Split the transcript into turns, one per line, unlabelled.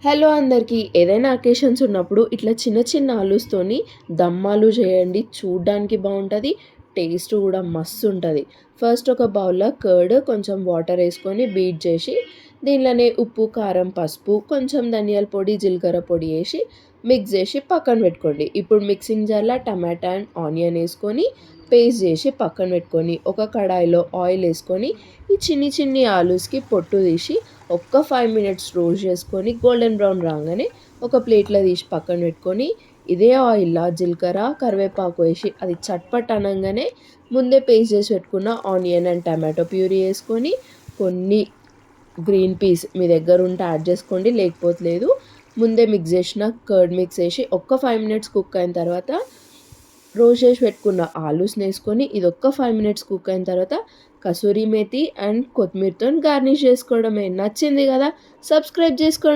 Hello అందరికీ. ఏదైనా occasions ఉన్నప్పుడు ఇట్లా చిన్న చిన్న ఆలూస్తోని దమ్ ఆలు చేయండి. చూడ్డానికి బావుంటది. టేస్ట్ కూడా మస్తుంటది. ఫస్ట్ ఒక బౌల్‌లో కర్డ్, కొంచెం వాటర్ ఏసుకొని బీట్ చేసి, దీనిలోనే ఉప్పు, కారం, పసుపు, కొంచెం ధనియాల పొడి, జీలకర్ర పొడి ఏసి మిక్స్ చేసి పక్కన పెట్టుకోండి. ఇప్పుడు మిక్సింగ్ జార్‌లో టమాటా అండ్ ఆనియన్ ఏసుకొని పేస్ట్ చేసి పక్కన పెట్టుకొని, ఒక కడాయిలో ఆయిల్ ఏసుకొని, ఈ చిన్ని చిన్ని ఆలూస్‌కి పొట్టు తీసి ఒక్క 5 మినిట్స్ రోస్ట్ చేసుకొని గోల్డెన్ బ్రౌన్ రాగానే ఒక ప్లేట్లో తీసి పక్కన పెట్టుకొని, ఇదే ఆయిల్‌లో జీలకర్ర, కరివేపాకు వేసి అది చట్పట్ అనంగానే ముందే పేస్ట్ చేసి పెట్టుకున్న ఆనియన్ అండ్ టమాటో ప్యూరీ వేసుకొని, కొన్ని గ్రీన్ పీస్ మీ దగ్గర ఉంటే యాడ్ చేసుకోండి, లేకపోతే లేదు. ముందే మిక్స్ చేసిన కర్డ్ మిక్స్ వేసి ఒక్క 5 మినిట్స్ కుక్ అయిన తర్వాత రోస్ట్ చేసి పెట్టుకున్న ఆలూస్‌నేసుకొని ఇదొక్క 5 మినిట్స్ కుక్ అయిన తర్వాత కసూరి మేతి అండ్ కొత్తిమీరతోని గార్నిష్ చేసుకోవడమే. నచ్చింది గదా! సబ్స్క్రైబ్ చేసుకోండి.